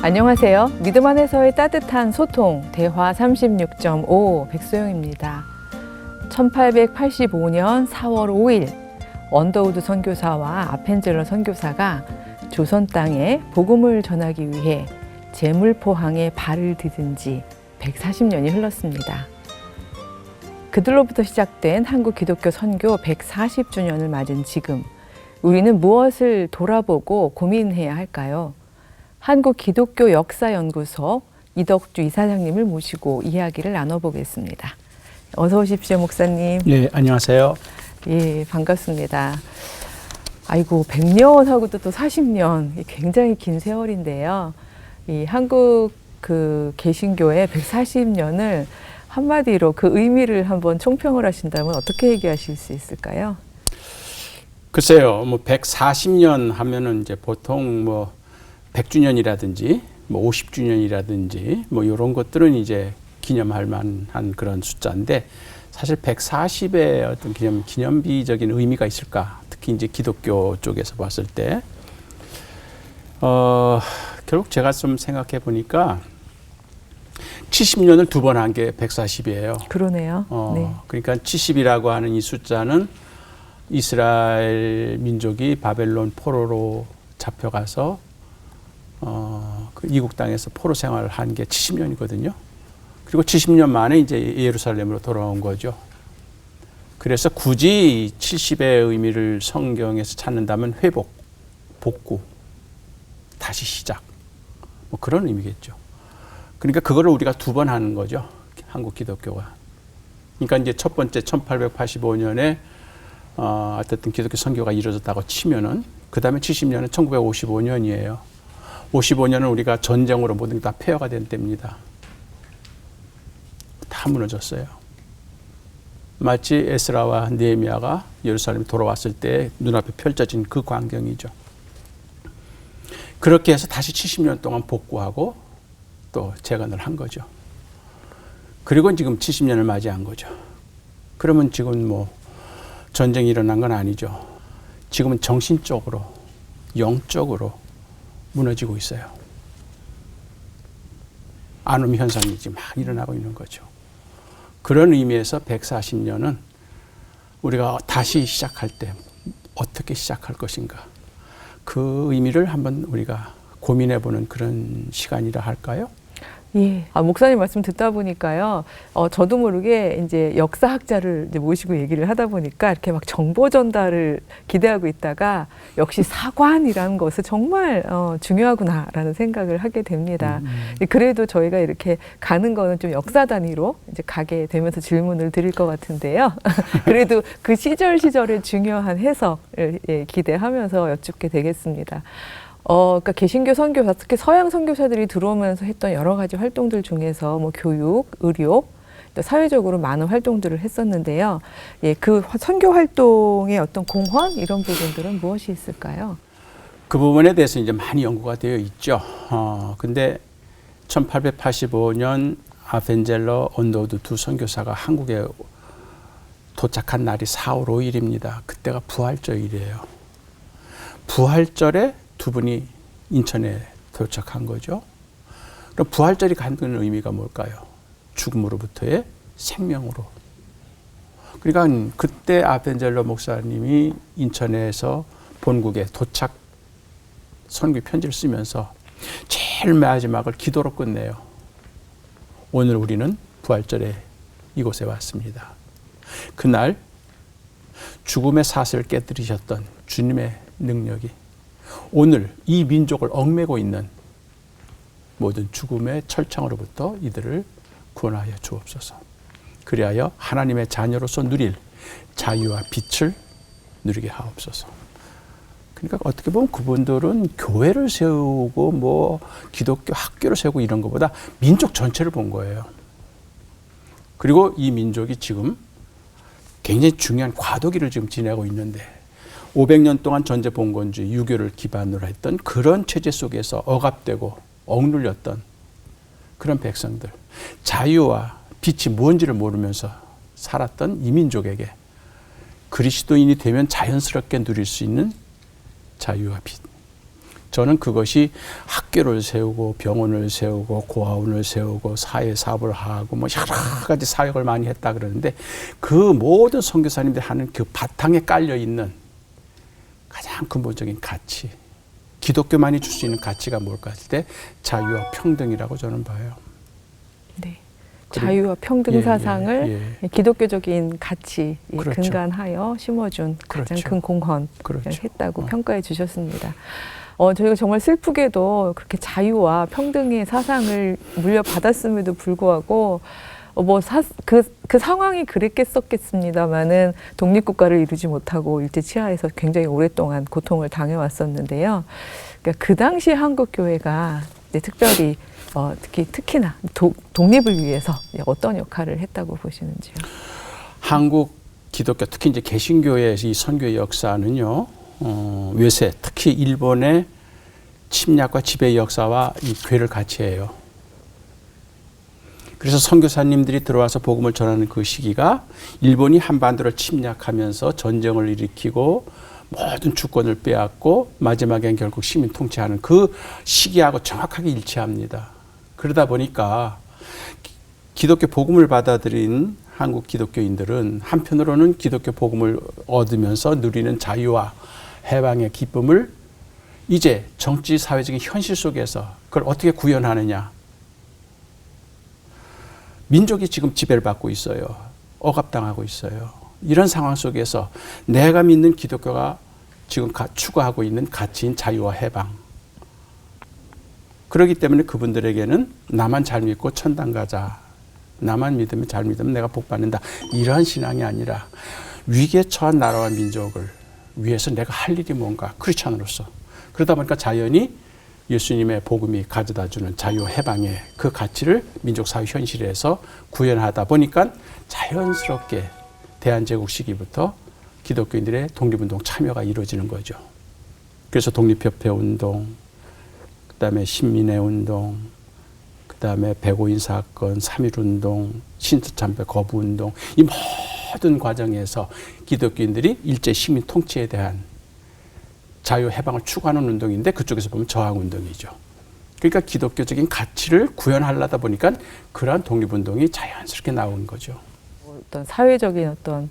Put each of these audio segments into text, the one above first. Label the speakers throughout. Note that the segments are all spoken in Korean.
Speaker 1: 안녕하세요. 믿음 안에서의 따뜻한 소통, 대화 36.5 백소영입니다. 1885년 4월 5일 언더우드 선교사와 아펜젤러 선교사가 조선 땅에 복음을 전하기 위해 제물포항에 발을 디딘 지 140년이 흘렀습니다. 그들로부터 시작된 한국 기독교 선교 140주년을 맞은 지금 우리는 무엇을 돌아보고 고민해야 할까요? 한국 기독교 역사연구소 이덕주 이사장님을 모시고 이야기를 나눠보겠습니다. 어서 오십시오, 목사님.
Speaker 2: 네, 안녕하세요.
Speaker 1: 예, 반갑습니다. 아이고, 100년하고도 또 40년, 굉장히 긴 세월인데요. 이 한국 개신교의 140년을 한마디로 그 의미를 한번 총평을 하신다면 어떻게 얘기하실 수 있을까요?
Speaker 2: 글쎄요, 140년 하면은 이제 보통 100주년이라든지 50주년이라든지 이런 것들은 이제 기념할 만한 그런 숫자인데, 사실 140의 어떤 기념비적인 의미가 있을까? 특히 이제 기독교 쪽에서 봤을 때, 결국 제가 좀 생각해 보니까 70년을 두 번 한 게 140이에요.
Speaker 1: 그러네요. 네.
Speaker 2: 그러니까 70이라고 하는 이 숫자는 이스라엘 민족이 바벨론 포로로 잡혀가서 그 이국 땅에서 포로 생활을 한 게 70년이거든요. 그리고 70년 만에 이제 예루살렘으로 돌아온 거죠. 그래서 굳이 70의 의미를 성경에서 찾는다면 회복, 복구, 다시 시작, 그런 의미겠죠. 그러니까 그거를 우리가 두 번 하는 거죠, 한국 기독교가. 그러니까 이제 첫 번째 1885년에 어쨌든 기독교 선교가 이루어졌다고 치면은, 그 다음에 70년은 1955년이에요. 55년은 우리가 전쟁으로 모든 게 다 폐허가 된 때입니다. 다 무너졌어요. 마치 에스라와 느헤미야가 예루살렘에 돌아왔을 때 눈앞에 펼쳐진 그 광경이죠. 그렇게 해서 다시 70년 동안 복구하고 또 재건을 한 거죠. 그리고 지금 70년을 맞이한 거죠. 그러면 지금 전쟁이 일어난 건 아니죠. 지금은 정신적으로, 영적으로 무너지고 있어요. 안음 현상이 지금 막 일어나고 있는 거죠. 그런 의미에서 140년은 우리가 다시 시작할 때 어떻게 시작할 것인가, 그 의미를 한번 우리가 고민해보는 그런 시간이라 할까요?
Speaker 1: 예. 목사님 말씀 듣다 보니까요, 저도 모르게 이제 역사학자를 이제 모시고 얘기를 하다 보니까 이렇게 막 정보 전달을 기대하고 있다가 역시 사관이라는 것은 정말 중요하구나라는 생각을 하게 됩니다. 그래도 저희가 이렇게 가는 거는 좀 역사 단위로 이제 가게 되면서 질문을 드릴 것 같은데요. 그래도 그 시절의 중요한 해석을 기대하면서 여쭙게 되겠습니다. 그러니까 개신교 선교사, 특히 서양 선교사들이 들어오면서 했던 여러 가지 활동들 중에서 교육, 의료, 또 사회적으로 많은 활동들을 했었는데요. 예, 그 선교 활동의 어떤 공헌 이런 부분들은 무엇이 있을까요?
Speaker 2: 그 부분에 대해서 이제 많이 연구가 되어 있죠. 근데 1885년 아펜젤러, 언더우드 두 선교사가 한국에 도착한 날이 4월 5일입니다. 그때가 부활절이에요. 부활절에 두 분이 인천에 도착한 거죠. 그럼 부활절이 갖는 의미가 뭘까요? 죽음으로부터의 생명으로. 그러니까 그때 아펜젤러 목사님이 인천에서 본국에 도착 선교 편지를 쓰면서 제일 마지막을 기도로 끝내요. 오늘 우리는 부활절에 이곳에 왔습니다. 그날 죽음의 사슬을 깨뜨리셨던 주님의 능력이 오늘 이 민족을 얽매고 있는 모든 죽음의 철창으로부터 이들을 구원하여 주옵소서. 그리하여 하나님의 자녀로서 누릴 자유와 빛을 누리게 하옵소서. 그러니까 어떻게 보면 그분들은 교회를 세우고 기독교 학교를 세우고 이런 것보다 민족 전체를 본 거예요. 그리고 이 민족이 지금 굉장히 중요한 과도기를 지금 지내고 있는데, 500년 동안 전제봉건주의 유교를 기반으로 했던 그런 체제 속에서 억압되고 억눌렸던 그런 백성들, 자유와 빛이 뭔지를 모르면서 살았던 이 민족에게 그리스도인이 되면 자연스럽게 누릴 수 있는 자유와 빛, 저는 그것이 학교를 세우고 병원을 세우고 고아원을 세우고 사회 사업을 하고 뭐 여러 가지 사역을 많이 했다 그러는데 그 모든 선교사님들이 하는 그 바탕에 깔려 있는 가장 근본적인 가치, 기독교만이 줄 수 있는 가치가 뭘까 했을 때 자유와 평등이라고 저는 봐요.
Speaker 1: 네. 자유와 평등 사상을 기독교적인 가치에
Speaker 2: 그렇죠.
Speaker 1: 근간하여 심어준 가장
Speaker 2: 그렇죠.
Speaker 1: 큰 공헌을
Speaker 2: 그렇죠.
Speaker 1: 했다고 평가해 주셨습니다. 저희가 정말 슬프게도 그렇게 자유와 평등의 사상을 물려받았음에도 불구하고 그 상황이 그랬겠었겠습니다마는 독립국가를 이루지 못하고 일제 치하에서 굉장히 오랫동안 고통을 당해왔었는데요. 그러니까 그 당시 한국 교회가 특별히 특히나 독립을 위해서 어떤 역할을 했다고 보시는지요?
Speaker 2: 한국 기독교 특히 이제 개신교의 이 선교의 역사는요. 외세 특히 일본의 침략과 지배 역사와 이 괴를 같이 해요. 그래서 선교사님들이 들어와서 복음을 전하는 그 시기가 일본이 한반도를 침략하면서 전쟁을 일으키고 모든 주권을 빼앗고 마지막엔 결국 시민 통치하는 그 시기하고 정확하게 일치합니다. 그러다 보니까 기독교 복음을 받아들인 한국 기독교인들은 한편으로는 기독교 복음을 얻으면서 누리는 자유와 해방의 기쁨을 이제 정치 사회적인 현실 속에서 그걸 어떻게 구현하느냐. 민족이 지금 지배를 받고 있어요. 억압당하고 있어요. 이런 상황 속에서 내가 믿는 기독교가 지금 추구하고 있는 가치인 자유와 해방. 그렇기 때문에 그분들에게는 나만 잘 믿고 천당 가자. 나만 믿으면 잘 믿으면 내가 복 받는다. 이러한 신앙이 아니라 위기에 처한 나라와 민족을 위해서 내가 할 일이 뭔가 크리스찬으로서. 그러다 보니까 자연히 예수님의 복음이 가져다주는 자유 해방의 그 가치를 민족 사회 현실에서 구현하다 보니까 자연스럽게 대한제국 시기부터 기독교인들의 독립운동 참여가 이루어지는 거죠. 그래서 독립협회 운동, 그다음에 신민의 운동, 그다음에 백오인 사건, 3.1 운동, 신투참배 거부 운동 이 모든 과정에서 기독교인들이 일제 시민 통치에 대한 자유 해방을 추구하는 운동인데 그쪽에서 보면 저항 운동이죠. 그러니까 기독교적인 가치를 구현하려다 보니까 그러한 독립운동이 자연스럽게 나온 거죠.
Speaker 1: 어떤 사회적인 어떤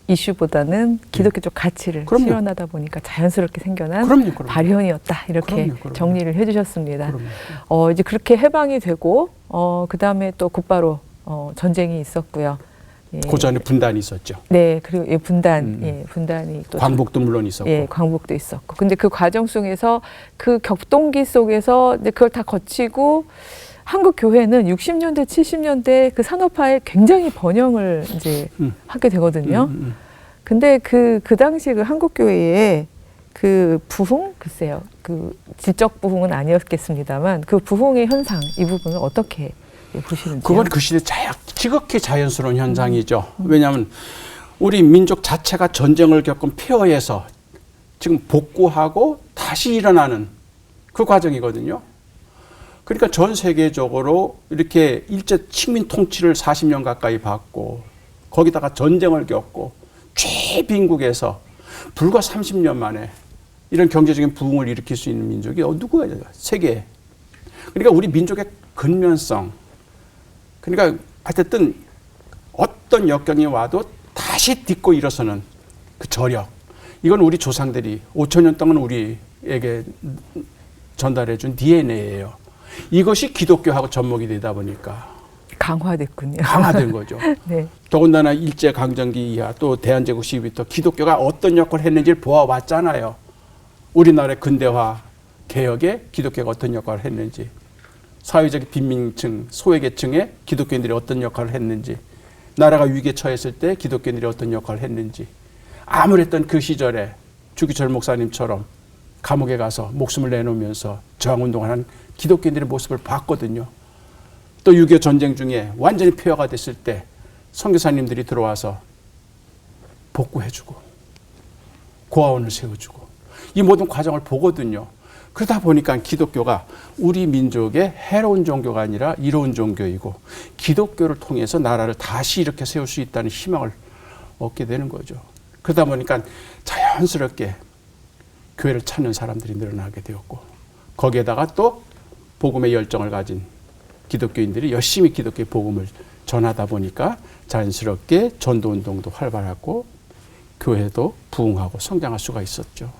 Speaker 1: 이슈보다는 기독교적 가치를 실현하다 보니까 자연스럽게 생겨난
Speaker 2: 그럼요.
Speaker 1: 발현이었다. 이렇게
Speaker 2: 그럼요.
Speaker 1: 정리를 해주셨습니다.
Speaker 2: 그럼요.
Speaker 1: 이제 그렇게 해방이 되고 그 다음에 또 곧바로 전쟁이 있었고요. 예.
Speaker 2: 그 전에 분단이 있었죠.
Speaker 1: 네, 그리고 분단이 또
Speaker 2: 광복도 물론 있었고.
Speaker 1: 예, 광복도 있었고. 근데 그 과정 속에서 그 격동기 속에서 이제 그걸 다 거치고 한국 교회는 60년대, 70년대 그 산업화에 굉장히 번영을 이제 하게 되거든요. 근데 그 당시 그 한국 교회의 그 부흥, 글쎄요, 그 지적 부흥은 아니었겠습니다만 그 부흥의 현상 이 부분을 어떻게 보시는지요?
Speaker 2: 그건 그 시대 지극히 자연스러운 현상이죠. 왜냐하면 우리 민족 자체가 전쟁을 겪은 폐허에서 지금 복구하고 다시 일어나는 그 과정이거든요. 그러니까 전 세계적으로 이렇게 일제 식민 통치를 40년 가까이 받고 거기다가 전쟁을 겪고 최빈국에서 불과 30년 만에 이런 경제적인 부흥을 일으킬 수 있는 민족이 누구예요? 세계에. 그러니까 우리 민족의 근면성. 그러니까 하여튼 어떤 역경이 와도 다시 딛고 일어서는 그 저력. 이건 우리 조상들이 5,000년 동안 우리에게 전달해 준 DNA예요. 이것이 기독교하고 접목이 되다 보니까
Speaker 1: 강화됐군요.
Speaker 2: 강화된 거죠.
Speaker 1: 네.
Speaker 2: 더군다나 일제강점기 이하 또 대한제국 시기부터 기독교가 어떤 역할을 했는지를 보아왔잖아요. 우리나라의 근대화 개혁에 기독교가 어떤 역할을 했는지, 사회적 빈민층, 소외계층에 기독교인들이 어떤 역할을 했는지, 나라가 위기에 처했을 때 기독교인들이 어떤 역할을 했는지, 암울했던 그 시절에 주기철 목사님처럼 감옥에 가서 목숨을 내놓으면서 저항운동을 한 기독교인들의 모습을 봤거든요. 또 6.25 전쟁 중에 완전히 폐허가 됐을 때 선교사님들이 들어와서 복구해주고 고아원을 세워주고 이 모든 과정을 보거든요. 그러다 보니까 기독교가 우리 민족의 해로운 종교가 아니라 이로운 종교이고 기독교를 통해서 나라를 다시 이렇게 세울 수 있다는 희망을 얻게 되는 거죠. 그러다 보니까 자연스럽게 교회를 찾는 사람들이 늘어나게 되었고 거기에다가 또 복음의 열정을 가진 기독교인들이 열심히 기독교의 복음을 전하다 보니까 자연스럽게 전도운동도 활발하고 교회도 부흥하고 성장할 수가 있었죠.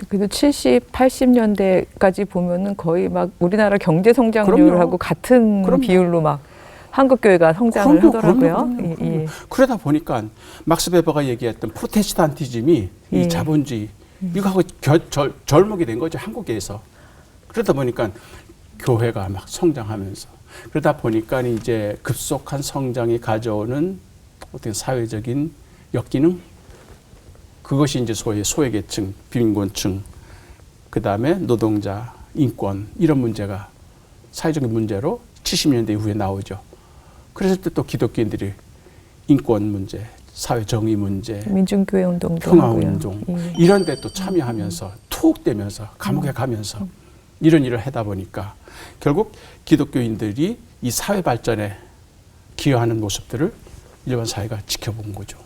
Speaker 1: 그래도 70, 80년대까지 보면은 거의 막 우리나라 경제 성장률하고 같은
Speaker 2: 그럼요.
Speaker 1: 비율로 막 한국 교회가 성장을
Speaker 2: 그럼요,
Speaker 1: 하더라고요.
Speaker 2: 그럼요.
Speaker 1: 예.
Speaker 2: 그러다 보니까 막스 베버가 얘기했던 프로테스탄티즘이
Speaker 1: 예.
Speaker 2: 이 자본주의 이거하고 절목이 된 거죠, 한국에서. 그러다 보니까 교회가 막 성장하면서 그러다 보니까 이제 급속한 성장이 가져오는 어떤 사회적인 역기능 그것이 이제 소위 소외계층, 빈곤층, 그 다음에 노동자, 인권 이런 문제가 사회적인 문제로 70년대 이후에 나오죠. 그래서 또 기독교인들이 인권 문제, 사회 정의 문제,
Speaker 1: 민중교회 운동도
Speaker 2: 평화
Speaker 1: 하고요.
Speaker 2: 운동
Speaker 1: 예.
Speaker 2: 이런 데 또 참여하면서 투옥되면서 감옥에 가면서 이런 일을 하다 보니까 결국 기독교인들이 이 사회 발전에 기여하는 모습들을 일반 사회가 지켜본 거죠.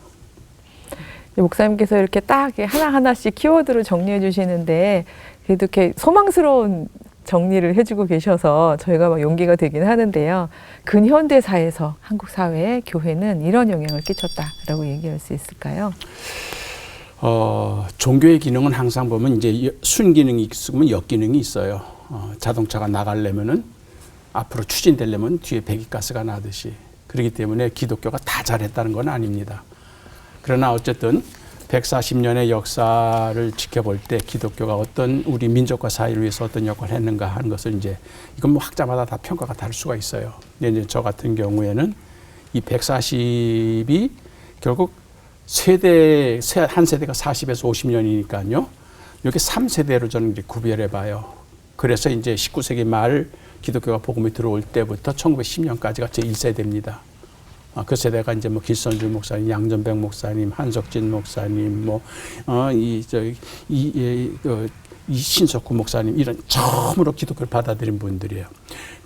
Speaker 1: 목사님께서 이렇게 딱 하나하나씩 키워드를 정리해 주시는데 그래도 이렇게 소망스러운 정리를 해주고 계셔서 저희가 막 용기가 되긴 하는데요. 근현대사에서 한국 사회에 교회는 이런 영향을 끼쳤다라고 얘기할 수 있을까요?
Speaker 2: 종교의 기능은 항상 보면 이제 순기능이 있으면 역기능이 있어요. 자동차가 나가려면은 앞으로 추진되려면 뒤에 배기가스가 나듯이 그렇기 때문에 기독교가 다 잘했다는 건 아닙니다. 그러나 어쨌든 140년의 역사를 지켜볼 때 기독교가 어떤 우리 민족과 사회를 위해서 어떤 역할을 했는가 하는 것을 이제 이건 뭐 학자마다 다 평가가 다를 수가 있어요. 이제 저 같은 경우에는 이 140이 결국 한 세대가 40에서 50년이니까요. 이렇게 3세대로 저는 이제 구별해 봐요. 그래서 이제 19세기 말 기독교가 복음이 들어올 때부터 1910년까지가 제 1세대입니다. 그 세대가 이제 뭐 길선주 목사님, 양전백 목사님, 한석진 목사님, 이 신석구 목사님 이런 처음으로 기독교를 받아들인 분들이에요.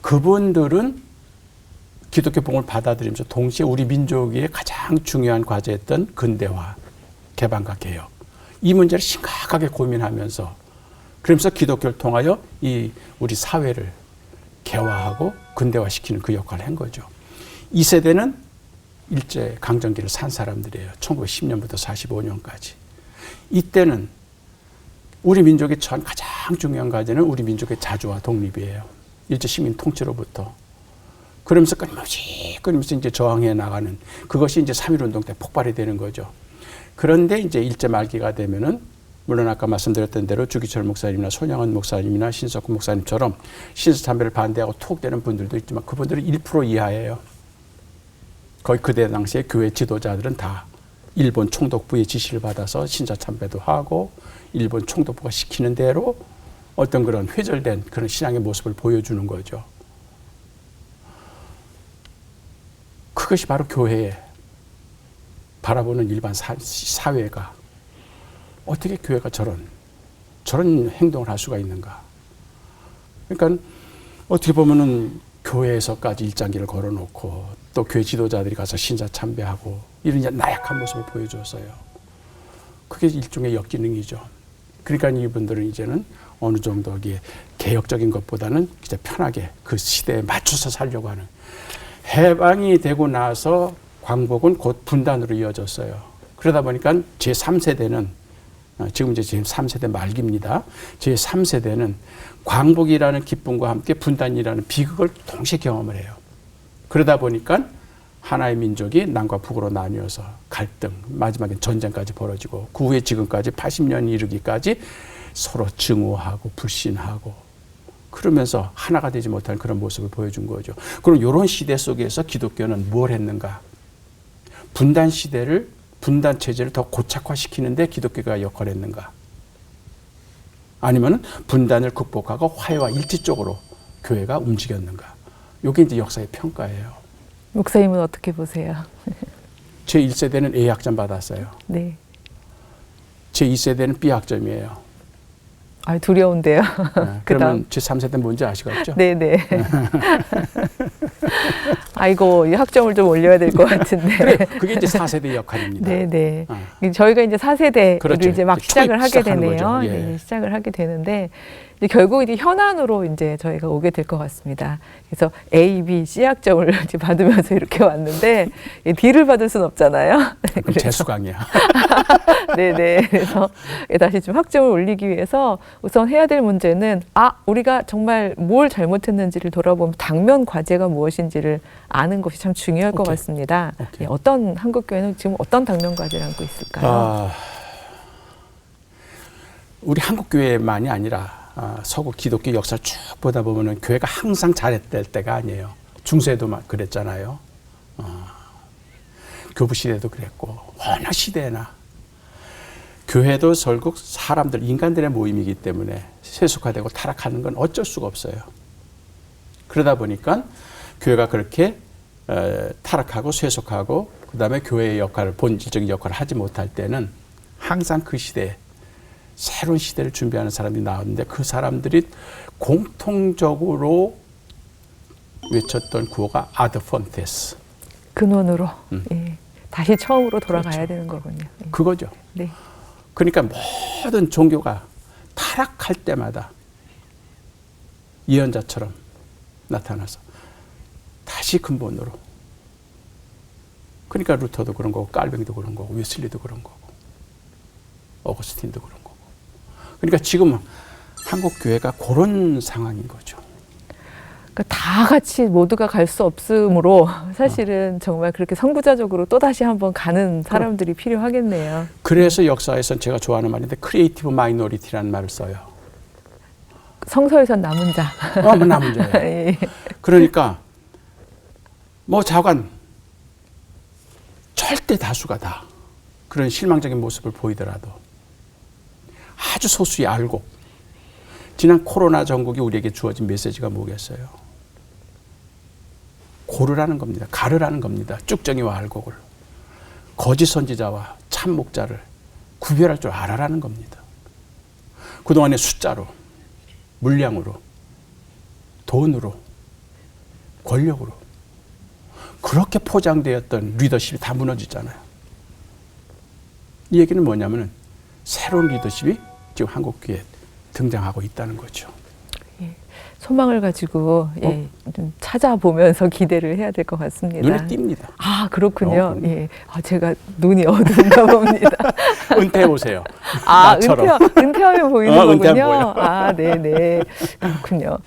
Speaker 2: 그분들은 기독교 복음을 받아들이면서 동시에 우리 민족의 가장 중요한 과제였던 근대화, 개방과 개혁 이 문제를 심각하게 고민하면서 그러면서 기독교를 통하여 이 우리 사회를 개화하고 근대화시키는 그 역할을 한 거죠. 이 세대는 일제 강점기를 산 사람들이에요. 1910년부터 45년까지. 이때는 우리 민족의 가장 중요한 과제는 우리 민족의 자주와 독립이에요. 일제 시민 통치로부터. 그러면서 끊임없이 이제 저항해 나가는 그것이 이제 3.1운동 때 폭발이 되는 거죠. 그런데 이제 일제 말기가 되면은 물론 아까 말씀드렸던 대로 주기철 목사님이나 손양원 목사님이나 신석구 목사님처럼 신수참배를 반대하고 투옥되는 분들도 있지만 그분들은 1% 이하예요. 거의 그때 당시에 교회 지도자들은 다 일본 총독부의 지시를 받아서 신사참배도 하고 일본 총독부가 시키는 대로 어떤 그런 회절된 그런 신앙의 모습을 보여주는 거죠. 그것이 바로 교회에 바라보는 일반 사회가 어떻게 교회가 저런 행동을 할 수가 있는가. 그러니까 어떻게 보면은 교회에서까지 일장기를 걸어놓고 또 교회 지도자들이 가서 신사 참배하고 이런 나약한 모습을 보여줬어요. 그게 일종의 역기능이죠. 그러니까 이분들은 이제는 어느 정도 개혁적인 것보다는 이제 편하게 그 시대에 맞춰서 살려고 하는. 해방이 되고 나서 광복은 곧 분단으로 이어졌어요. 그러다 보니까 제3세대는 지금 이제 제3세대 말기입니다. 제3세대는 광복이라는 기쁨과 함께 분단이라는 비극을 동시에 경험을 해요. 그러다 보니까 하나의 민족이 남과 북으로 나뉘어서 갈등, 마지막엔 전쟁까지 벌어지고 그 후에 지금까지 80년 이르기까지 서로 증오하고 불신하고 그러면서 하나가 되지 못한 그런 모습을 보여준 거죠. 그럼 이런 시대 속에서 기독교는 뭘 했는가? 분단 시대를 분단 체제를 더 고착화시키는데 기독교가 역할을 했는가? 아니면 분단을 극복하고 화해와 일치 쪽으로 교회가 움직였는가? 이게 이제 역사의 평가예요.
Speaker 1: 목사님은 어떻게 보세요?
Speaker 2: 제 1세대는 A학점 받았어요.
Speaker 1: 네.
Speaker 2: 제 2세대는 B학점이에요.
Speaker 1: 아, 두려운데요.
Speaker 2: 네, 그러면 제 3세대는 뭔지 아시겠죠?
Speaker 1: 네네. 아이고, 이 학점을 좀 올려야 될 것 같은데.
Speaker 2: 그래, 그게 이제 4세대 역할입니다.
Speaker 1: 네네. 저희가 이제 4세대를
Speaker 2: 그렇죠.
Speaker 1: 이제 막 시작을 하게
Speaker 2: 시작하는
Speaker 1: 되네요.
Speaker 2: 거죠. 예.
Speaker 1: 네, 시작을 하게 되는데, 이제 결국 이제 현안으로 이제 저희가 오게 될 것 같습니다. 그래서 A, B, C 학점을 이제 받으면서 이렇게 왔는데, 이 D를 받을 순 없잖아요. 네,
Speaker 2: 그럼 재수강이야.
Speaker 1: 네네. 그래서 다시 좀 학점을 올리기 위해서 우선 해야 될 문제는, 우리가 정말 뭘 잘못했는지를 돌아보면 당면 과제가 무엇인지를 아는 것이 참 중요할 것
Speaker 2: 오케이.
Speaker 1: 같습니다.
Speaker 2: 오케이.
Speaker 1: 어떤 한국교회는 지금 어떤 당면 과제를 하고 있을까요?
Speaker 2: 우리 한국교회만이 아니라 서구 기독교 역사를 쭉 보다 보면은 교회가 항상 잘했을 때가 아니에요. 중세도 막 그랬잖아요. 교부 시대도 그랬고 어느 시대나 교회도 결국 사람들 인간들의 모임이기 때문에 세속화되고 타락하는 건 어쩔 수가 없어요. 그러다 보니까 교회가 그렇게 타락하고 쇠속하고 그다음에 교회의 역할을 본질적인 역할을 하지 못할 때는 항상 그 시대에 새로운 시대를 준비하는 사람들이 나왔는데 그 사람들이 공통적으로 외쳤던 구호가 아드 폰테스.
Speaker 1: 근원으로 예. 다시 처음으로 돌아가야
Speaker 2: 그렇죠.
Speaker 1: 되는 거군요. 예.
Speaker 2: 그거죠.
Speaker 1: 네.
Speaker 2: 그러니까 모든 종교가 타락할 때마다 예언자처럼 나타나서 다시 근본으로. 그러니까 루터도 그런 거고 깔뱅도 그런 거고 웨슬리도 그런 거고 어거스틴도 그런 거고. 그러니까 지금 한국 교회가 그런 상황인 거죠.
Speaker 1: 그러니까 다 같이 모두가 갈 수 없으므로 사실은 정말 그렇게 선구자적으로 또 다시 한번 가는 사람들이 필요하겠네요.
Speaker 2: 그래서 역사에선 제가 좋아하는 말인데 크리에이티브 마이너리티라는 말을 써요.
Speaker 1: 성서에선 남은 자.
Speaker 2: 남은 자예요.
Speaker 1: 예.
Speaker 2: 그러니까 뭐 자관 절대 다수가 다 그런 실망적인 모습을 보이더라도 아주 소수의 알곡. 지난 코로나 전국이 우리에게 주어진 메시지가 뭐겠어요? 고르라는 겁니다. 가르라는 겁니다. 쭉정이와 알곡을. 거짓 선지자와 참 목자를 구별할 줄 알아라는 겁니다. 그동안의 숫자로, 물량으로, 돈으로, 권력으로 그렇게 포장되었던 리더십이 다 무너지잖아요. 이 얘기는 뭐냐면은 새로운 리더십이 지금 한국 교회에 등장하고 있다는 거죠.
Speaker 1: 예. 소망을 가지고 좀 찾아보면서 기대를 해야 될 것 같습니다.
Speaker 2: 눈에 띕니다.
Speaker 1: 그렇군요. 예. 제가 눈이 어두운가 봅니다.
Speaker 2: 은퇴해 보세요.
Speaker 1: 은퇴하면 보이는 거군요. 네네. 그렇군요.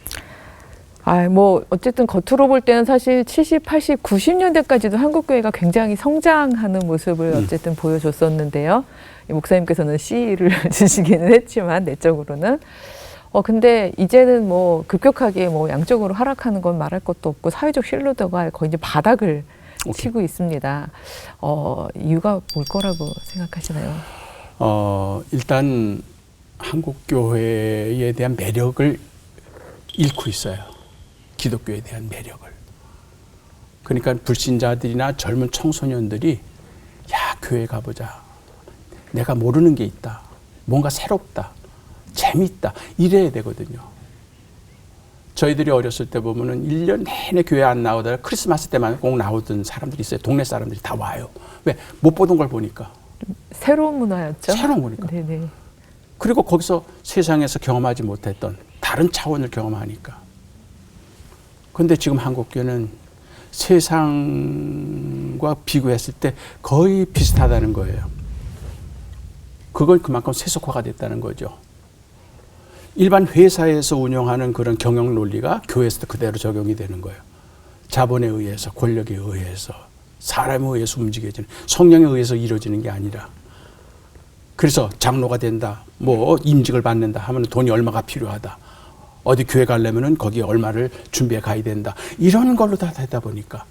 Speaker 1: 뭐 어쨌든 겉으로 볼 때는 사실 70, 80, 90년대까지도 한국교회가 굉장히 성장하는 모습을 어쨌든 보여줬었는데요. 목사님께서는 C를 주시기는 했지만 내적으로는 근데 이제는 뭐 급격하게 뭐 양쪽으로 하락하는 건 말할 것도 없고 사회적 신뢰도가 거의 이제 바닥을 치고 있습니다. 이유가 뭘 거라고 생각하시나요?
Speaker 2: 일단 한국 교회에 대한 매력을 잃고 있어요. 기독교에 대한 매력을. 그러니까 불신자들이나 젊은 청소년들이 교회 가보자. 내가 모르는 게 있다. 뭔가 새롭다. 재밌다. 이래야 되거든요. 저희들이 어렸을 때 보면은 1년 내내 교회 안 나오다가 크리스마스 때만 꼭 나오던 사람들이 있어요. 동네 사람들이 다 와요. 왜? 못 보던 걸 보니까.
Speaker 1: 새로운 문화였죠.
Speaker 2: 새로운 거니까.
Speaker 1: 네네.
Speaker 2: 그리고 거기서 세상에서 경험하지 못했던 다른 차원을 경험하니까. 그런데 지금 한국교회는 세상과 비교했을 때 거의 비슷하다는 거예요. 그건 그만큼 세속화가 됐다는 거죠. 일반 회사에서 운영하는 그런 경영 논리가 교회에서도 그대로 적용이 되는 거예요. 자본에 의해서, 권력에 의해서, 사람에 의해서 움직여지는, 성령에 의해서 이루어지는 게 아니라. 그래서 장로가 된다, 뭐 임직을 받는다 하면 돈이 얼마가 필요하다. 어디 교회 가려면은 거기에 얼마를 준비해 가야 된다. 이런 걸로 다 되다 보니까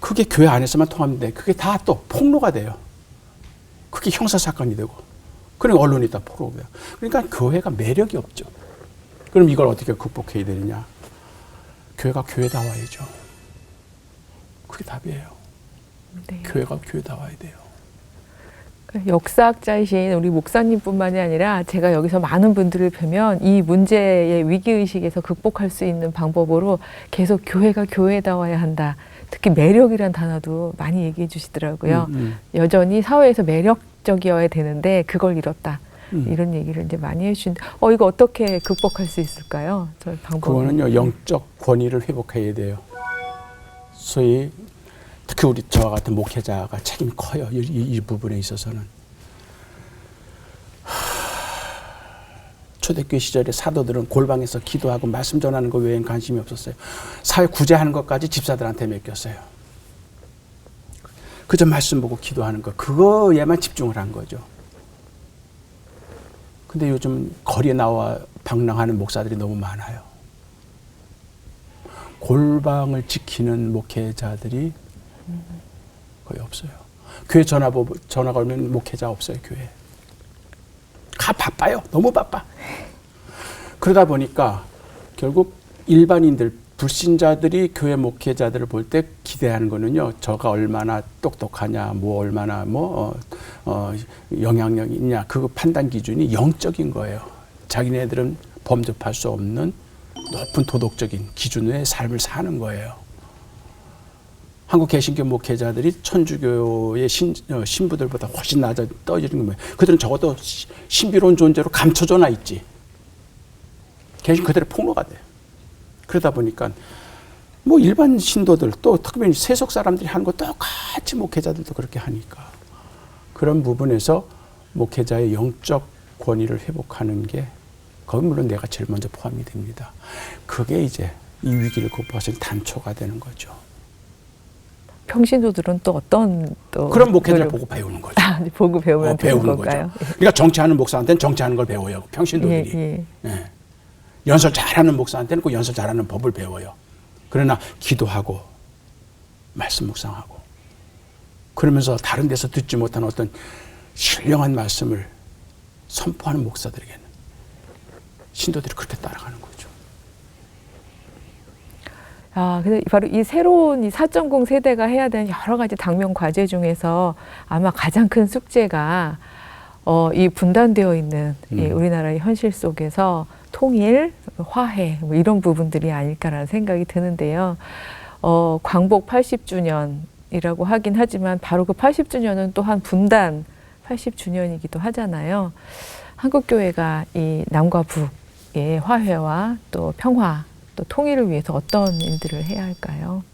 Speaker 2: 그게 교회 안에서만 통합니다. 그게 다 또 폭로가 돼요. 그게 형사사건이 되고. 그러니까 언론이 다 포로고요. 그러니까 교회가 매력이 없죠. 그럼 이걸 어떻게 극복해야 되느냐? 교회가 교회다워야죠. 그게 답이에요.
Speaker 1: 네.
Speaker 2: 교회가 교회다워야 돼요.
Speaker 1: 역사학자이신 우리 목사님뿐만이 아니라 제가 여기서 많은 분들을 뵈면 이 문제의 위기의식에서 극복할 수 있는 방법으로 계속 교회가 교회다워야 한다. 특히 매력이란 단어도 많이 얘기해 주시더라고요. 여전히 사회에서 매력적이어야 되는데 그걸 잃었다. 이런 얘기를 이제 많이 해주시는데 이거 어떻게 극복할 수 있을까요? 저 방법.
Speaker 2: 그거는요, 영적 권위를 회복해야 돼요. 소위 특히 우리 저와 같은 목회자가 책임이 커요. 이 부분에 있어서는. 초대교회 시절에 사도들은 골방에서 기도하고 말씀 전하는 것 외엔 관심이 없었어요. 사회 구제하는 것까지 집사들한테 맡겼어요. 그저 말씀 보고 기도하는 것, 그거에만 집중을 한 거죠. 근데 요즘 거리에 나와 방랑하는 목사들이 너무 많아요. 골방을 지키는 목회자들이 거의 없어요. 교회 전화가 오면 목회자 없어요, 교회. 바빠요. 너무 바빠. 그러다 보니까 결국 일반인들, 불신자들이 교회 목회자들을 볼 때 기대하는 거는요, 저가 얼마나 똑똑하냐, 얼마나 영향력이 있냐, 그 판단 기준이 영적인 거예요. 자기네들은 범접할 수 없는 높은 도덕적인 기준의 삶을 사는 거예요. 한국 개신교 목회자들이 천주교의 신부들보다 훨씬 낮아 떠지는 거예요. 그들은 적어도 신비로운 존재로 감춰져나 있지. 개신 그들의 폭로가 돼요. 그러다 보니까 일반 신도들 또 특별히 세속 사람들이 하는 거 똑같이 목회자들도 그렇게 하니까 그런 부분에서 목회자의 영적 권위를 회복하는 게 거기 물론 내가 제일 먼저 포함이 됩니다. 그게 이제 이 위기를 극복할 수 있는 단초가 되는 거죠.
Speaker 1: 평신도들은 또 어떤
Speaker 2: 그런 목회자를 보고 배우는 거죠.
Speaker 1: 보고 배우면 되는
Speaker 2: 배우는
Speaker 1: 건가요?
Speaker 2: 거죠. 그러니까 정치하는 목사한테는 정치하는 걸 배워요. 평신도들이. 예. 연설 잘하는 목사한테는 그 연설 잘하는 법을 배워요. 그러나 기도하고 말씀 묵상하고 그러면서 다른 데서 듣지 못한 어떤 신령한 말씀을 선포하는 목사들에게는 신도들이 그렇게 따라가는 거죠.
Speaker 1: 근데 바로 이 새로운 이 4.0 세대가 해야 되는 여러 가지 당면 과제 중에서 아마 가장 큰 숙제가 이 분단되어 있는 이 우리나라의 현실 속에서 통일, 화해 이런 부분들이 아닐까라는 생각이 드는데요. 광복 80주년이라고 하긴 하지만 바로 그 80주년은 또한 분단 80주년이기도 하잖아요. 한국교회가 이 남과 북의 화해와 또 평화 또 통일을 위해서 어떤 일들을 해야 할까요?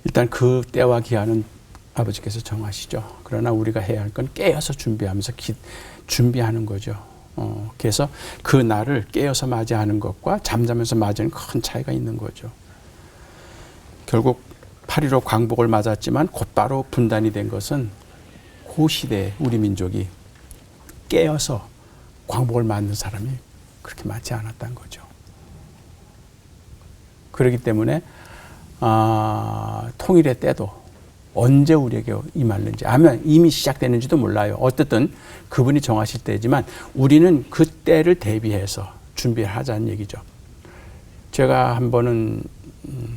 Speaker 2: 일단 그 때와 기한은 아버지께서 정하시죠. 그러나 우리가 해야 할 건 깨어서 준비하면서 준비하는 거죠. 그래서 그 날을 깨어서 맞이하는 것과 잠자면서 맞이하는 큰 차이가 있는 거죠. 결국 8.15 광복을 맞았지만 곧바로 분단이 된 것은 그 시대에 우리 민족이 깨어서 광복을 맞는 사람이 그렇게 많지 않았다는 거죠. 그렇기 때문에 통일의 때도 언제 우리에게 임할는지 아면 이미 시작되는지도 몰라요. 어쨌든 그분이 정하실 때지만 우리는 그 때를 대비해서 준비를 하자는 얘기죠. 제가 한 번은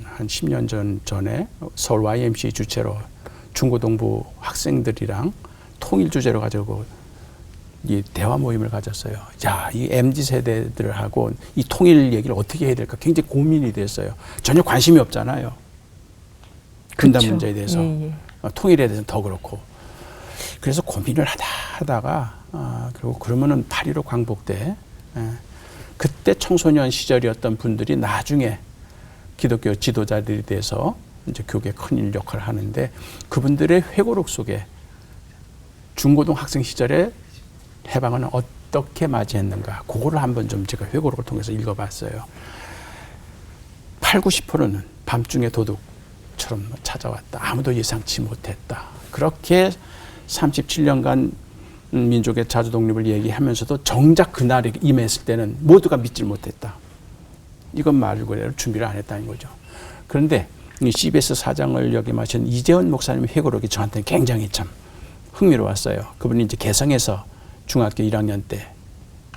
Speaker 2: 한 10년 전에 서울 YMCA 주최로 중고등부 학생들이랑 통일 주제로 가지고 이 대화 모임을 가졌어요. 야, 이 MZ 세대들하고 이 통일 얘기를 어떻게 해야 될까 굉장히 고민이 됐어요. 전혀 관심이 없잖아요. 분단
Speaker 1: 그렇죠.
Speaker 2: 문제에 대해서. 통일에 대해서는 더 그렇고. 그래서 고민을 하다가 그리고 그러면은 8.15 광복 때 그때 청소년 시절이었던 분들이 나중에 기독교 지도자들이 돼서 이제 교계 큰 역할을 하는데 그분들의 회고록 속에 중고등 학생 시절에 해방은 어떻게 맞이했는가 그거를 한번 좀 제가 회고록을 통해서 읽어봤어요. 80~90%는 밤중에 도둑처럼 찾아왔다. 아무도 예상치 못했다. 그렇게 37년간 민족의 자주 독립을 얘기하면서도 정작 그날에 임했을 때는 모두가 믿질 못했다. 이건 말 그대로 준비를 안 했다는 거죠. 그런데 이 CBS 사장을 역임하신 이재원 목사님 회고록이 저한테는 굉장히 참 흥미로웠어요. 그분이 이제 개성에서 중학교 1학년 때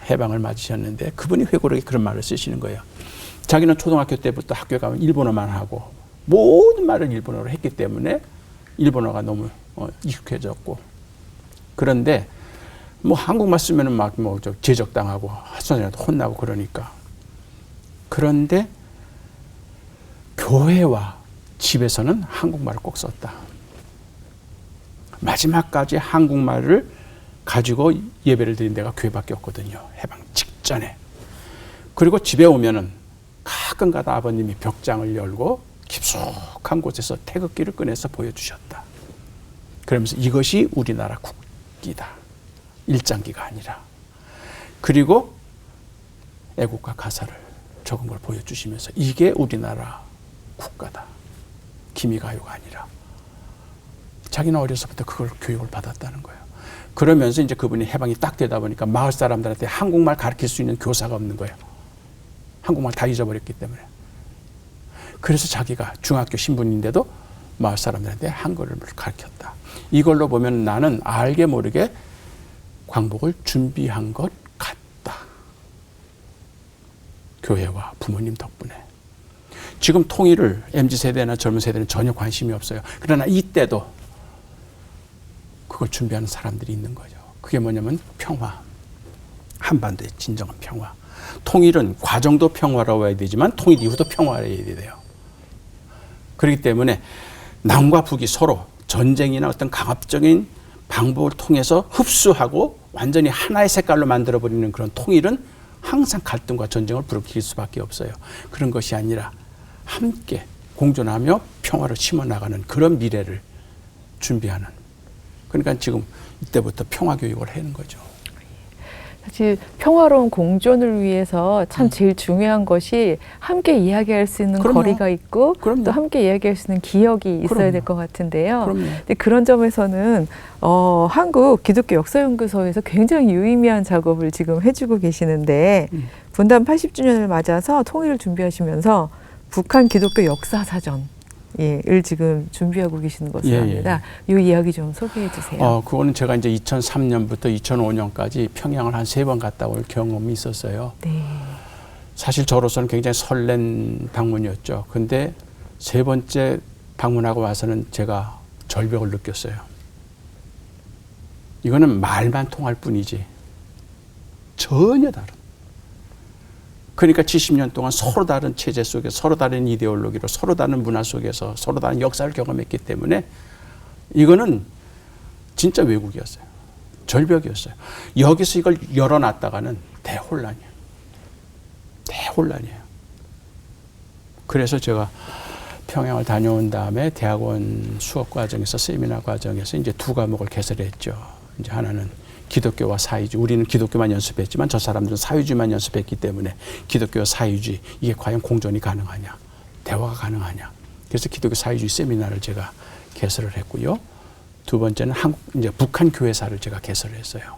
Speaker 2: 해방을 맞으셨는데 그분이 회고록에 그런 말을 쓰시는 거예요. 자기는 초등학교 때부터 학교에 가면 일본어만 하고 모든 말을 일본어로 했기 때문에 일본어가 너무 익숙해졌고 그런데 뭐 한국말 쓰면은 막 뭐 저 제적당하고 선생님한테 혼나고 그러니까. 그런데 교회와 집에서는 한국말을 꼭 썼다. 마지막까지 한국말을 가지고 예배를 드린 데가 교회밖에 없거든요. 해방 직전에. 그리고 집에 오면은 가끔가다 아버님이 벽장을 열고 깊숙한 곳에서 태극기를 꺼내서 보여주셨다. 그러면서 이것이 우리나라 국기다. 일장기가 아니라. 그리고 애국가 가사를 적은 걸 보여주시면서 이게 우리나라 국가다. 기미가요가 아니라. 자기는 어려서부터 그걸 교육을 받았다는 거예요. 그러면서 이제 그분이 해방이 딱 되다 보니까 마을 사람들한테 한국말 가르칠 수 있는 교사가 없는 거예요. 한국말 다 잊어버렸기 때문에. 그래서 자기가 중학교 신분인데도 마을 사람들한테 한글을 가르쳤다. 이걸로 보면 나는 알게 모르게 광복을 준비한 것 같다. 교회와 부모님 덕분에. 지금 통일을 MZ세대나 젊은 세대는 전혀 관심이 없어요. 그러나 이때도 그걸 준비하는 사람들이 있는 거죠. 그게 뭐냐면 평화. 한반도의 진정한 평화. 통일은 과정도 평화로워야 되지만 통일 이후도 평화로워야 돼요. 그렇기 때문에 남과 북이 서로 전쟁이나 어떤 강압적인 방법을 통해서 흡수하고 완전히 하나의 색깔로 만들어버리는 그런 통일은 항상 갈등과 전쟁을 불러일으킬 수밖에 없어요. 그런 것이 아니라 함께 공존하며 평화를 심어나가는 그런 미래를 준비하는. 그러니까 지금 이때부터 평화교육을 하는 거죠.
Speaker 1: 사실 평화로운 공존을 위해서 참 제일 중요한 것이 함께 이야기할 수 있는
Speaker 2: 그럼요.
Speaker 1: 거리가 있고
Speaker 2: 그럼요.
Speaker 1: 또 함께 이야기할 수 있는 기억이 있어야
Speaker 2: 그럼요.
Speaker 1: 될 것 같은데요.
Speaker 2: 그럼요.
Speaker 1: 근데 그런 점에서는 한국 기독교 역사연구소에서 굉장히 유의미한 작업을 지금 해주고 계시는데 분단 80주년을 맞아서 통일을 준비하시면서 북한 기독교 역사사전 을 지금 준비하고 계시는 것으로 합니다. 이 이야기 좀 소개해 주세요.
Speaker 2: 그거는 제가 이제 2003년부터 2005년까지 평양을 한 3번 갔다 올 경험이 있었어요.
Speaker 1: 네.
Speaker 2: 사실 저로서는 굉장히 설렌 방문이었죠. 근데 3번째 방문하고 와서는 제가 절벽을 느꼈어요. 이거는 말만 통할 뿐이지 전혀 다른. 그러니까 70년 동안 서로 다른 체제 속에 서로 다른 이데올로기로 서로 다른 문화 속에서 서로 다른 역사를 경험했기 때문에 이거는 진짜 외국이었어요. 절벽이었어요. 여기서 이걸 열어놨다가는 대혼란이에요. 대혼란이에요. 그래서 제가 평양을 다녀온 다음에 대학원 수업 과정에서 세미나 과정에서 이제 2과목을 개설했죠. 이제 하나는 기독교와 사회주의. 우리는 기독교만 연습했지만 저 사람들은 사회주의만 연습했기 때문에 기독교와 사회주의 이게 과연 공존이 가능하냐, 대화가 가능하냐. 그래서 기독교 사회주의 세미나를 제가 개설을 했고요. 2번째는 이제 북한 교회사를 제가 개설을 했어요.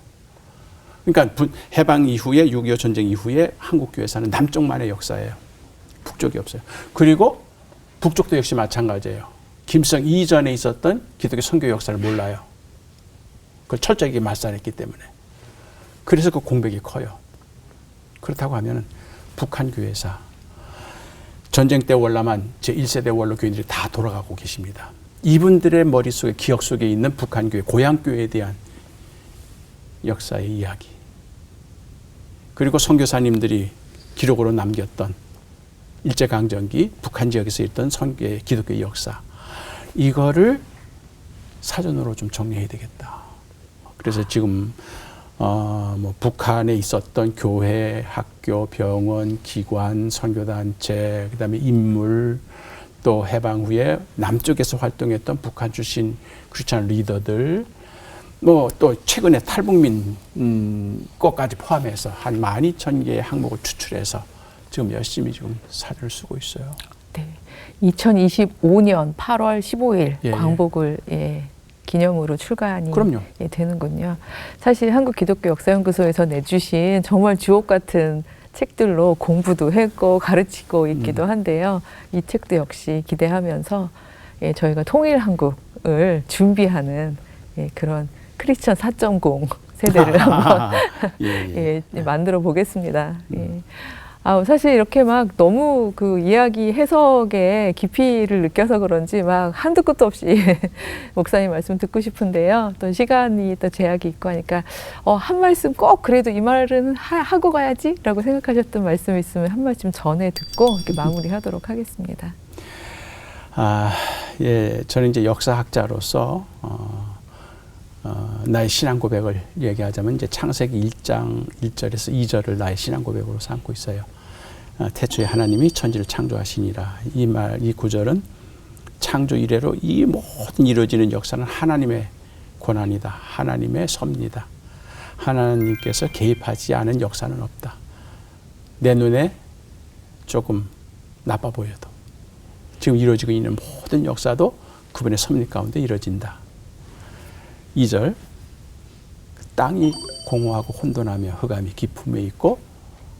Speaker 2: 그러니까 해방 이후에 6.25 전쟁 이후에 한국 교회사는 남쪽만의 역사예요. 북쪽이 없어요. 그리고 북쪽도 역시 마찬가지예요. 김성 이전에 있었던 기독교 선교 역사를 몰라요. 그걸 철저하게 말살했기 때문에. 그래서 그 공백이 커요. 그렇다고 하면 북한 교회사, 전쟁 때 월남한 제1세대 원로 교인들이 다 돌아가고 계십니다. 이분들의 머릿속에 기억 속에 있는 북한 교회, 고향 교회에 대한 역사의 이야기. 그리고 선교사님들이 기록으로 남겼던 일제강점기 북한 지역에서 있던 선교의 기독교의 역사. 이거를 사전으로 좀 정리해야 되겠다. 그래서 지금 뭐 북한에 있었던 교회, 학교, 병원, 기관, 선교단체, 그다음에 인물, 또 해방 후에 남쪽에서 활동했던 북한 출신 크리스찬 리더들, 뭐 또 최근에 탈북민 것까지 포함해서 한 12,000개의 항목을 추출해서 지금 열심히 지금 사전을 쓰고 있어요.
Speaker 1: 네. 2025년 8월 15일
Speaker 2: 예,
Speaker 1: 광복을 기념으로 출간이
Speaker 2: 그럼요.
Speaker 1: 되는군요. 사실 한국기독교역사연구소에서 내주신 정말 주옥 같은 책들로 공부도 했고 가르치고 있기도 한데요. 이 책도 역시 기대하면서 저희가 통일한국을 준비하는 그런 크리스천 4.0 세대를 한번 만들어 보겠습니다. 사실 이렇게 막 너무 그 이야기 해석에 깊이를 느껴서 그런지 막 한두 끝도 없이 목사님 말씀 듣고 싶은데요. 또 시간이 또 제약이 있고 하니까 한 말씀 꼭 그래도 이 말은 하고 가야지라고 생각하셨던 말씀이 있으면 한 말씀 전에 듣고 이렇게 마무리하도록 하겠습니다.
Speaker 2: 예, 저는 이제 역사학자로서 나의 신앙 고백을 얘기하자면 이제 창세기 1장 1절에서 2절을 나의 신앙 고백으로 삼고 있어요. 태초에 하나님이 천지를 창조하시니라. 이 구절은 창조 이래로 이 모든 이루어지는 역사는 하나님의 권한이다. 하나님의 섭니다. 하나님께서 개입하지 않은 역사는 없다. 내 눈에 조금 나빠 보여도 지금 이루어지고 있는 모든 역사도 그분의 섭리 가운데 이루어진다. 2절 땅이 공허하고 혼돈하며 흑암이 깊음에 있고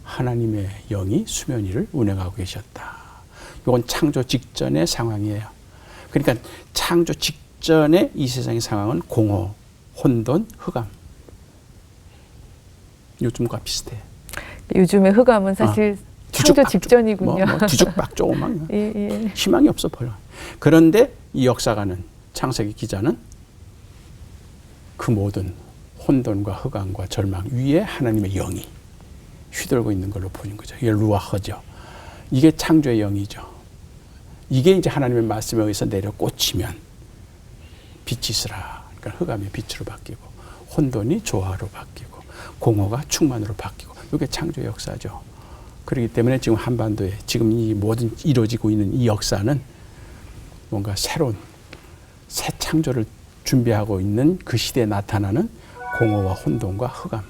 Speaker 2: 하나님의 영이 수면 위를 운행하고 계셨다. 이건 창조 직전의 상황이에요. 그러니까 창조 직전의 이 세상의 상황은 공허, 혼돈, 흑암. 요즘과 비슷해.
Speaker 1: 요즘의 흑암은 사실 창조 직전이군요.
Speaker 2: 뒤죽박죽 막
Speaker 1: 예.
Speaker 2: 희망이 없어 보여. 그런데 이 역사가는 창세기 기자는 그 모든 혼돈과 흑암과 절망 위에 하나님의 영이 휘돌고 있는 걸로 보는 거죠. 이게 루아흐죠. 이게 창조의 영이죠. 이게 이제 하나님의 말씀에 의해서 내려 꽂히면 빛이 있으라. 그러니까 흑암이 빛으로 바뀌고 혼돈이 조화로 바뀌고 공허가 충만으로 바뀌고 이게 창조의 역사죠. 그렇기 때문에 지금 한반도에 지금 이 모든 이루어지고 있는 이 역사는 뭔가 새로운 새 창조를 준비하고 있는 그 시대에 나타나는 공허와 혼돈과 흑암.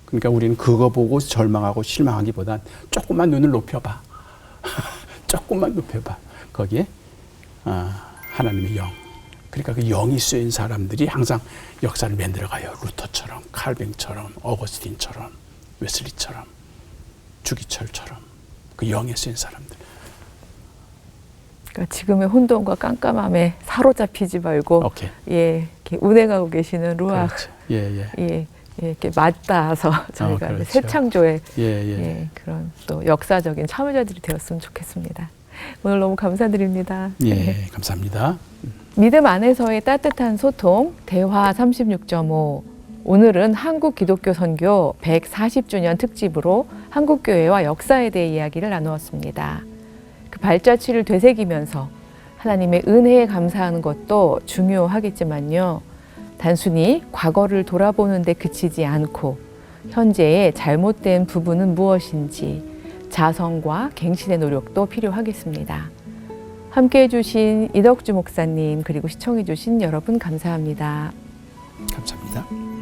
Speaker 2: 그러니까 우리는 그거 보고 절망하고 실망하기보단 조금만 눈을 높여봐. 조금만 높여봐. 거기에 하나님의 영. 그러니까 그 영이 쓰인 사람들이 항상 역사를 만들어가요. 루터처럼, 칼뱅처럼, 어거스틴처럼, 웨슬리처럼, 주기철처럼 그 영에 쓰인 사람들.
Speaker 1: 그러니까 지금의 혼돈과 깜깜함에 사로잡히지 말고 이렇게 운행하고 계시는 루아 이렇게 맞닿아서 저희가
Speaker 2: 그렇죠.
Speaker 1: 새 창조의 그런 또 역사적인 참여자들이 되었으면 좋겠습니다. 오늘 너무 감사드립니다.
Speaker 2: 예, 감사합니다.
Speaker 1: 믿음 안에서의 따뜻한 소통 대화 36.5 오늘은 한국 기독교 선교 140주년 특집으로 한국교회와 역사에 대해 이야기를 나누었습니다. 그 발자취를 되새기면서 하나님의 은혜에 감사하는 것도 중요하겠지만요. 단순히 과거를 돌아보는 데 그치지 않고 현재의 잘못된 부분은 무엇인지 자성과 갱신의 노력도 필요하겠습니다. 함께해 주신 이덕주 목사님 그리고 시청해 주신 여러분 감사합니다.
Speaker 2: 감사합니다.